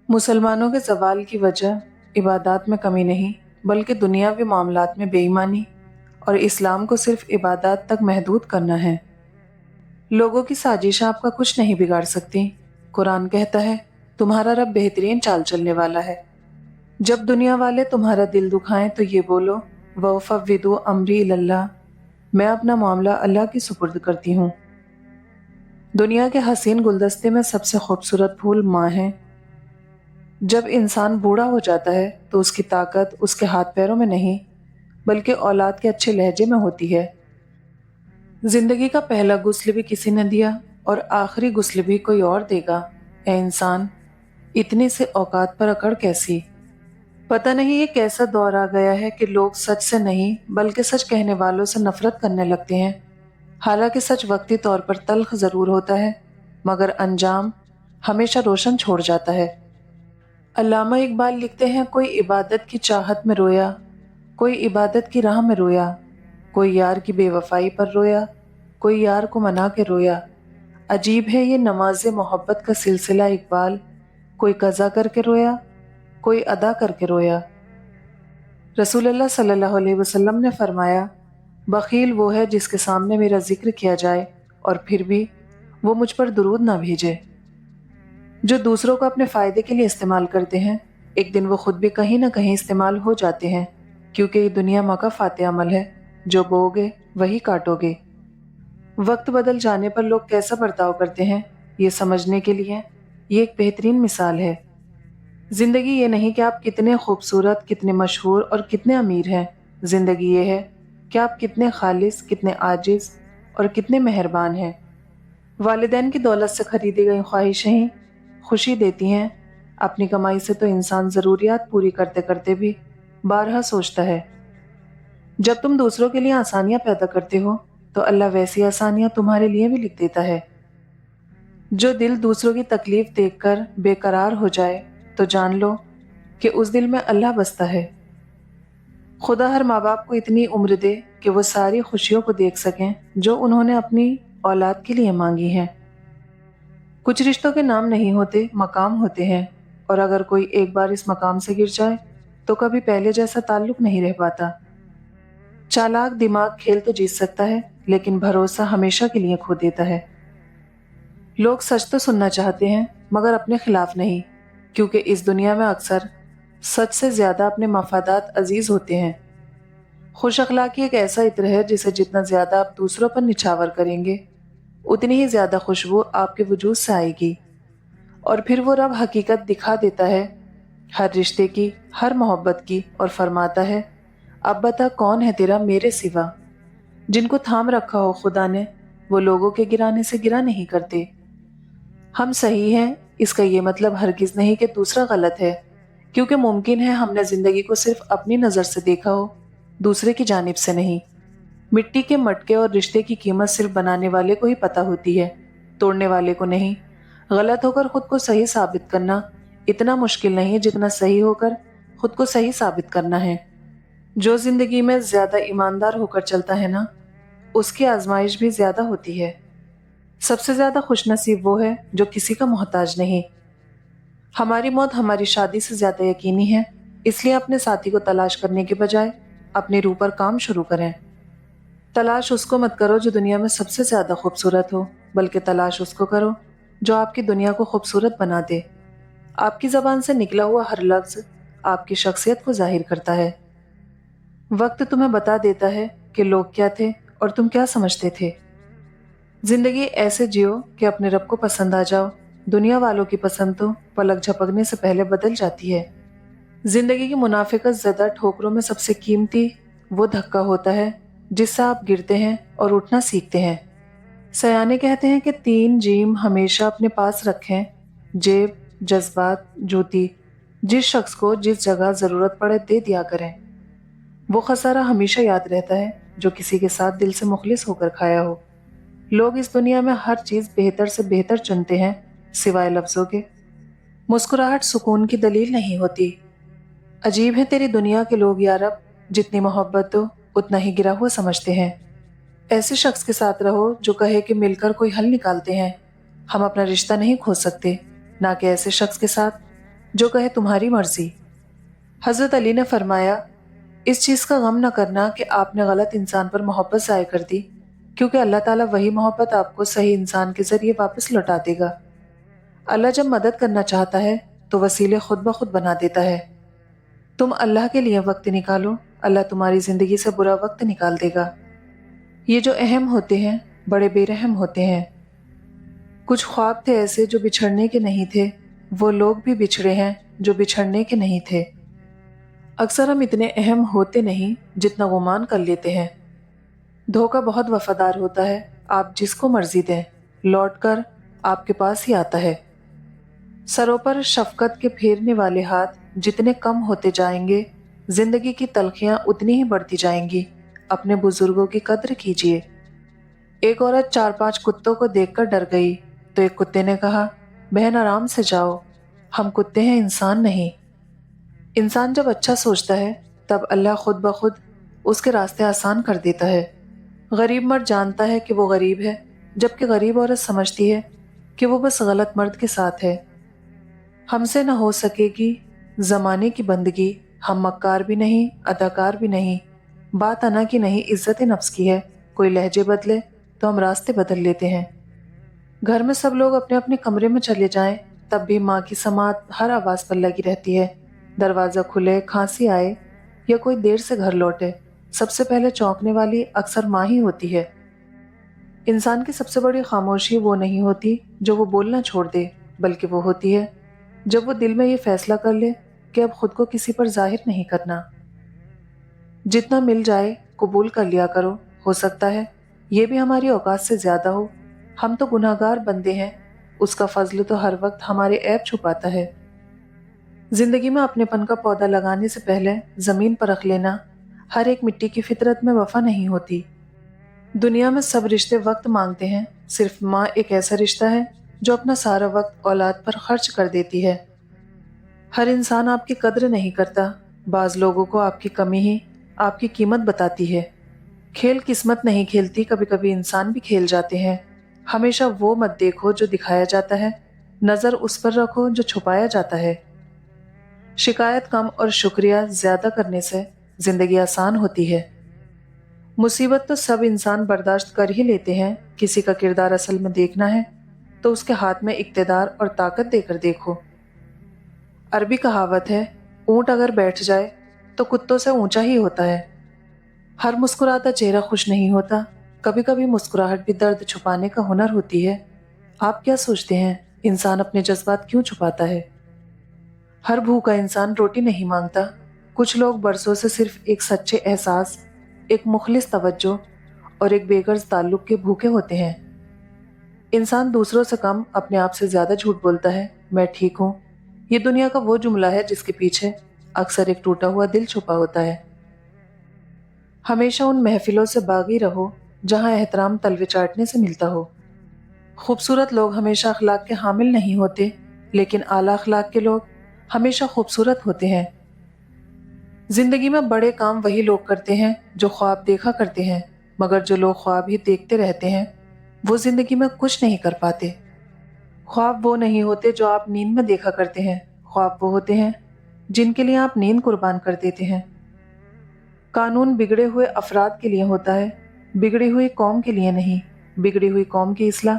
مسلمانوں کے زوال کی وجہ عبادات میں کمی نہیں بلکہ دنیاوی معاملات میں بے ایمانی اور اسلام کو صرف عبادات تک محدود کرنا ہے۔ لوگوں کی سازشیں آپ کا کچھ نہیں بگاڑ سکتی۔ قرآن کہتا ہے تمہارا رب بہترین چال چلنے والا ہے۔ جب دنیا والے تمہارا دل دکھائیں تو یہ بولو وَأُفَوِّضُ أَمْرِي إِلَى اللَّهِ، میں اپنا معاملہ اللہ کی سپرد کرتی ہوں۔ دنیا کے حسین گلدستے میں سب سے خوبصورت پھول ماں ہیں۔ جب انسان بوڑھا ہو جاتا ہے تو اس کی طاقت اس کے ہاتھ پیروں میں نہیں بلکہ اولاد کے اچھے لہجے میں ہوتی ہے۔ زندگی کا پہلا غسل بھی کسی نے دیا اور آخری غسل بھی کوئی اور دے گا۔ اے انسان، اتنے سے اوقات پر اکڑ کیسی؟ پتہ نہیں یہ کیسا دور آ گیا ہے کہ لوگ سچ سے نہیں بلکہ سچ کہنے والوں سے نفرت کرنے لگتے ہیں۔ حالانکہ سچ وقتی طور پر تلخ ضرور ہوتا ہے مگر انجام ہمیشہ روشن چھوڑ جاتا ہے۔ علامہ اقبال لکھتے ہیں کوئی عبادت کی چاہت میں رویا، کوئی عبادت کی راہ میں رویا، کوئی یار کی بے وفائی پر رویا، کوئی یار کو منا کے رویا۔ عجیب ہے یہ نماز محبت کا سلسلہ اقبال، کوئی قضا کر کے رویا، کوئی ادا کر کے رویا۔ رسول اللہ صلی اللہ علیہ وسلم نے فرمایا بخیل وہ ہے جس کے سامنے میرا ذکر کیا جائے اور پھر بھی وہ مجھ پر درود نہ بھیجے۔ جو دوسروں کو اپنے فائدے کے لیے استعمال کرتے ہیں ایک دن وہ خود بھی کہیں نہ کہیں استعمال ہو جاتے ہیں، کیونکہ یہ دنیا مکافات عمل ہے، جو بو گے وہی کاٹو گے۔ وقت بدل جانے پر لوگ کیسا برتاؤ کرتے ہیں یہ سمجھنے کے لیے یہ ایک بہترین مثال ہے۔ زندگی یہ نہیں کہ آپ کتنے خوبصورت، کتنے مشہور اور کتنے امیر ہیں، زندگی یہ ہے کہ آپ کتنے خالص، کتنے عاجز اور کتنے مہربان ہیں۔ والدین کی دولت سے خریدی گئی خواہشیں ہی خوشی دیتی ہیں، اپنی کمائی سے تو انسان ضروریات پوری کرتے کرتے بھی بارہا سوچتا ہے۔ جب تم دوسروں کے لیے آسانیاں پیدا کرتے ہو تو اللہ ویسی آسانیاں تمہارے لیے بھی لکھ دیتا ہے۔ جو دل دوسروں کی تکلیف دیکھ کر بے قرار ہو جائے تو جان لو کہ اس دل میں اللہ بستا ہے۔ خدا ہر ماں باپ کو اتنی عمر دے کہ وہ ساری خوشیوں کو دیکھ سکیں جو انہوں نے اپنی اولاد کے لیے مانگی ہیں۔ کچھ رشتوں کے نام نہیں ہوتے، مقام ہوتے ہیں، اور اگر کوئی ایک بار اس مقام سے گر جائے تو کبھی پہلے جیسا تعلق نہیں رہ پاتا۔ چالاک دماغ کھیل تو جیت سکتا ہے لیکن بھروسہ ہمیشہ کے لیے کھو دیتا ہے۔ لوگ سچ تو سننا چاہتے ہیں مگر اپنے خلاف نہیں، کیونکہ اس دنیا میں اکثر سچ سے زیادہ اپنے مفادات عزیز ہوتے ہیں۔ خوش اخلاقی ایک ایسا عطر ہے جسے جتنا زیادہ آپ دوسروں پر نچھاور کریں گے اتنی ہی زیادہ خوشبو آپ کے وجود سے آئے گی، اور پھر وہ رب حقیقت دکھا دیتا ہے ہر رشتے کی، ہر محبت کی، اور فرماتا ہے اب بتا کون ہے تیرا میرے سوا۔ جن کو تھام رکھا ہو خدا نے وہ لوگوں کے گرانے سے گرا نہیں کرتے۔ ہم صحیح ہیں اس کا یہ مطلب ہرگز نہیں کہ دوسرا غلط ہے، کیونکہ ممکن ہے ہم نے زندگی کو صرف اپنی نظر سے دیکھا ہو، دوسرے کی جانب سے نہیں۔ مٹی کے مٹکے اور رشتے کی قیمت صرف بنانے والے کو ہی پتہ ہوتی ہے، توڑنے والے کو نہیں۔ غلط ہو کر خود کو صحیح ثابت کرنا اتنا مشکل نہیں جتنا صحیح ہو کر خود کو صحیح ثابت کرنا ہے۔ جو زندگی میں زیادہ ایماندار ہو کر چلتا ہے نا، اس کی آزمائش بھی زیادہ ہوتی ہے۔ سب سے زیادہ خوش نصیب وہ ہے جو کسی کا محتاج نہیں۔ ہماری موت ہماری شادی سے زیادہ یقینی ہے، اس لیے اپنے ساتھی کو تلاش کرنے کے بجائے اپنی روح پر کام شروع کریں۔ تلاش اس کو مت کرو جو دنیا میں سب سے زیادہ خوبصورت ہو، بلکہ تلاش اس کو کرو جو آپ کی دنیا کو خوبصورت بنا دے۔ آپ کی زبان سے نکلا ہوا ہر لفظ آپ کی شخصیت کو ظاہر کرتا ہے۔ وقت تمہیں بتا دیتا ہے کہ لوگ کیا تھے اور تم کیا سمجھتے تھے۔ زندگی ایسے جیو کہ اپنے رب کو پسند آ جاؤ، دنیا والوں کی پسند تو پلک جھپکنے سے پہلے بدل جاتی ہے۔ زندگی کی منافقت زدہ ٹھوکروں میں سب سے قیمتی وہ دھکا ہوتا ہے جس سے آپ گرتے ہیں اور اٹھنا سیکھتے ہیں۔ سیانے کہتے ہیں کہ 3 جیم ہمیشہ اپنے پاس رکھیں: جیب، جذبات، جوتی۔ جس شخص کو جس جگہ ضرورت پڑے دے دیا کریں۔ وہ خسارہ ہمیشہ یاد رہتا ہے جو کسی کے ساتھ دل سے مخلص ہو کر کھایا ہو۔ لوگ اس دنیا میں ہر چیز بہتر سے بہتر چنتے ہیں سوائے لفظوں کے۔ مسکراہٹ سکون کی دلیل نہیں ہوتی۔ عجیب ہے تیری دنیا کے لوگ یا رب، جتنی محبت دو اتنا ہی گرا ہوا سمجھتے ہیں۔ ایسے شخص کے ساتھ رہو جو کہے کہ مل کر کوئی حل نکالتے ہیں۔ ہم اپنا رشتہ نہیں کھو سکتے، نہ کہ ایسے شخص کے ساتھ جو کہے تمہاری مرضی۔ حضرت علی نے فرمایا، اس چیز کا غم نہ کرنا کہ آپ نے غلط انسان پر محبت ضائع کر دی، کیونکہ اللہ تعالیٰ وہی محبت آپ کو صحیح انسان کے ذریعے واپس لوٹا دے گا۔ اللہ جب مدد کرنا چاہتا ہے تو وسیلے خود بخود بنا دیتا ہے۔ تم اللہ کے لیے وقت نکالو، اللہ تمہاری زندگی سے برا وقت نکال دے گا۔ یہ جو اہم ہوتے ہیں بڑے بے رحم ہوتے ہیں۔ کچھ خواب تھے ایسے جو بچھڑنے کے نہیں تھے، وہ لوگ بھی بچھڑے ہیں جو بچھڑنے کے نہیں تھے۔ اکثر ہم اتنے اہم ہوتے نہیں جتنا گمان کر لیتے ہیں۔ دھوکہ بہت وفادار ہوتا ہے، آپ جس کو مرضی دیں لوٹ کر آپ کے پاس ہی آتا ہے۔ سروں پر شفقت کے پھیرنے والے ہاتھ جتنے کم ہوتے جائیں گے، زندگی کی تلخیاں اتنی ہی بڑھتی جائیں گی۔ اپنے بزرگوں کی قدر کیجیے۔ ایک عورت 4-5 کتوں کو دیکھ کر ڈر گئی تو ایک کتے نے کہا، بہن آرام سے جاؤ، ہم کتے ہیں، انسان نہیں۔ انسان جب اچھا سوچتا ہے تب اللہ خود بخود اس کے راستے آسان کر دیتا ہے۔ غریب مرد جانتا ہے کہ وہ غریب ہے، جبکہ غریب عورت سمجھتی ہے کہ وہ بس غلط مرد کے ساتھ ہے۔ ہم سے نہ ہو سکے گی زمانے کی بندگی، ہم مکار بھی نہیں، اداکار بھی نہیں۔ بات انا کی نہیں، عزت نفس کی ہے۔ کوئی لہجے بدلے تو ہم راستے بدل لیتے ہیں۔ گھر میں سب لوگ اپنے اپنے کمرے میں چلے جائیں تب بھی ماں کی سماعت ہر آواز پر لگی رہتی ہے۔ دروازہ کھلے، کھانسی آئے یا کوئی دیر سے گھر لوٹے، سب سے پہلے چونکنے والی اکثر ماں ہی ہوتی ہے۔ انسان کی سب سے بڑی خاموشی وہ نہیں ہوتی جو وہ بولنا چھوڑ دے، بلکہ وہ ہوتی ہے جب وہ دل میں یہ فیصلہ کر لے کہ اب خود کو کسی پر ظاہر نہیں کرنا۔ جتنا مل جائے قبول کر لیا کرو، ہو سکتا ہے یہ بھی ہماری اوقات سے زیادہ ہو۔ ہم تو گناہگار بندے ہیں، اس کا فضل تو ہر وقت ہمارے عیب چھپاتا ہے۔ زندگی میں اپنے پن کا پودا لگانے سے پہلے زمین پرکھ لینا۔ ہر ایک مٹی کی فطرت میں وفا نہیں ہوتی۔ دنیا میں سب رشتے وقت مانگتے ہیں، صرف ماں ایک ایسا رشتہ ہے جو اپنا سارا وقت اولاد پر خرچ کر دیتی ہے۔ ہر انسان آپ کی قدر نہیں کرتا، بعض لوگوں کو آپ کی کمی ہی آپ کی قیمت بتاتی ہے۔ کھیل قسمت نہیں کھیلتی، کبھی کبھی انسان بھی کھیل جاتے ہیں۔ ہمیشہ وہ مت دیکھو جو دکھایا جاتا ہے، نظر اس پر رکھو جو چھپایا جاتا ہے۔ شکایت کم اور شکریہ زیادہ کرنے سے زندگی آسان ہوتی ہے۔ مصیبت تو سب انسان برداشت کر ہی لیتے ہیں، کسی کا کردار اصل میں دیکھنا ہے تو اس کے ہاتھ میں اقتدار اور طاقت دے کر دیکھو۔ عربی کہاوت ہے، اونٹ اگر بیٹھ جائے تو کتوں سے اونچا ہی ہوتا ہے۔ ہر مسکراتا چہرہ خوش نہیں ہوتا، کبھی کبھی مسکراہٹ بھی درد چھپانے کا ہنر ہوتی ہے۔ آپ کیا سوچتے ہیں انسان اپنے جذبات کیوں چھپاتا ہے؟ ہر بھوکا انسان روٹی نہیں مانگتا۔ کچھ لوگ برسوں سے صرف ایک سچے احساس، ایک مخلص توجہ اور ایک بے غرض تعلق کے بھوکے ہوتے ہیں۔ انسان دوسروں سے کم اپنے آپ سے زیادہ جھوٹ بولتا ہے۔ میں ٹھیک ہوں، یہ دنیا کا وہ جملہ ہے جس کے پیچھے اکثر ایک ٹوٹا ہوا دل چھپا ہوتا ہے۔ ہمیشہ ان محفلوں سے باغی رہو جہاں احترام تلوے چاٹنے سے ملتا ہو۔ خوبصورت لوگ ہمیشہ اخلاق کے حامل نہیں ہوتے، لیکن اعلیٰ اخلاق کے لوگ ہمیشہ خوبصورت ہوتے ہیں۔ زندگی میں بڑے کام وہی لوگ کرتے ہیں جو خواب دیکھا کرتے ہیں، مگر جو لوگ خواب ہی دیکھتے رہتے ہیں وہ زندگی میں کچھ نہیں کر پاتے۔ خواب وہ نہیں ہوتے جو آپ نیند میں دیکھا کرتے ہیں، خواب وہ ہوتے ہیں جن کے لیے آپ نیند قربان کر دیتے ہیں۔ قانون بگڑے ہوئے افراد کے لیے ہوتا ہے، بگڑی ہوئی قوم کے لیے نہیں۔ بگڑی ہوئی قوم کی اصلاح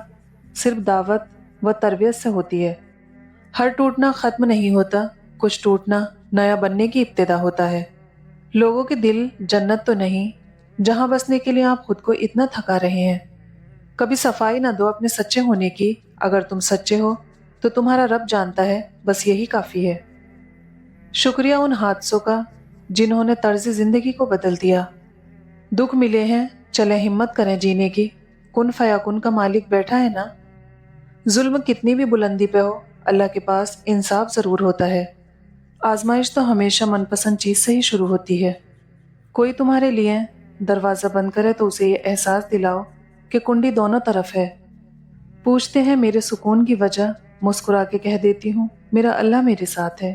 صرف دعوت و تربیت سے ہوتی ہے۔ ہر ٹوٹنا ختم نہیں ہوتا، کچھ ٹوٹنا نیا بننے کی ابتدا ہوتا ہے۔ لوگوں کے دل جنت تو نہیں جہاں بسنے کے لیے آپ خود کو اتنا تھکا رہے ہیں۔ کبھی صفائی نہ دو اپنے سچے ہونے کی، اگر تم سچے ہو تو تمہارا رب جانتا ہے، بس یہی کافی ہے۔ شکریہ ان حادثوں کا جنہوں نے طرز زندگی کو بدل دیا۔ دکھ ملے ہیں، چلے ہمت کریں جینے کی، کن فیکن کا مالک بیٹھا ہے نا۔ ظلم کتنی بھی بلندی پہ ہو، اللہ کے پاس انصاف ضرور ہوتا ہے۔ آزمائش تو ہمیشہ من پسند چیز سے ہی شروع ہوتی ہے۔ کوئی تمہارے لیے دروازہ بند کرے تو اسے یہ احساس دلاؤ کہ کنڈی دونوں طرف ہے۔ پوچھتے ہیں میرے سکون کی وجہ، مسکرا کے کہہ دیتی ہوں میرا اللہ میرے ساتھ ہے۔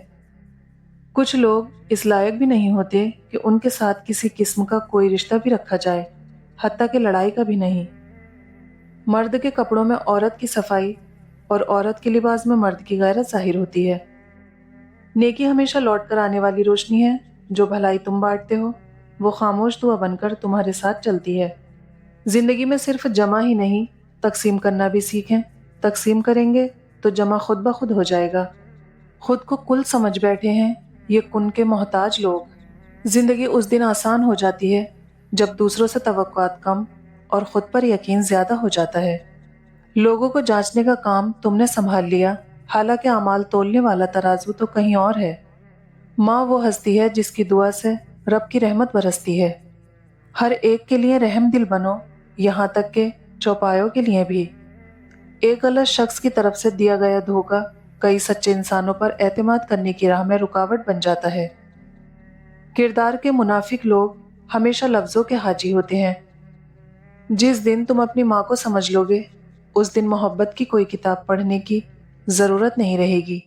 کچھ لوگ اس لائق بھی نہیں ہوتے کہ ان کے ساتھ کسی قسم کا کوئی رشتہ بھی رکھا جائے، حتیٰ کہ لڑائی کا بھی نہیں۔ مرد کے کپڑوں میں عورت کی صفائی اور عورت کے لباس میں مرد کی غیرت ظاہر ہوتی ہے۔ نیکی ہمیشہ لوٹ کر آنے والی روشنی ہے، جو بھلائی تم بانٹتے ہو وہ خاموش دعا بن کر تمہارے ساتھ چلتی ہے۔ زندگی میں صرف جمع ہی نہیں، تقسیم کرنا بھی سیکھیں۔ تقسیم کریں گے تو جمع خود بخود ہو جائے گا۔ خود کو کل سمجھ بیٹھے ہیں یہ کن کے محتاج لوگ۔ زندگی اس دن آسان ہو جاتی ہے جب دوسروں سے توقعات کم اور خود پر یقین زیادہ ہو جاتا ہے۔ لوگوں کو جانچنے کا کام تم نے سنبھال لیا، حالانکہ اعمال تولنے والا ترازو تو کہیں اور ہے۔ ماں وہ ہستی ہے جس کی دعا سے رب کی رحمت برستی ہے۔ ہر ایک کے لیے رحم دل بنو، یہاں تک کہ چوپایوں کے لیے بھی۔ ایک غلط شخص کی طرف سے دیا گیا دھوکہ کئی سچے انسانوں پر اعتماد کرنے کی راہ میں رکاوٹ بن جاتا ہے۔ کردار کے منافق لوگ ہمیشہ لفظوں کے حاجی ہوتے ہیں۔ جس دن تم اپنی ماں کو سمجھ لو گے، اس دن محبت کی کوئی کتاب پڑھنے کی ضرورت نہیں رہے گی۔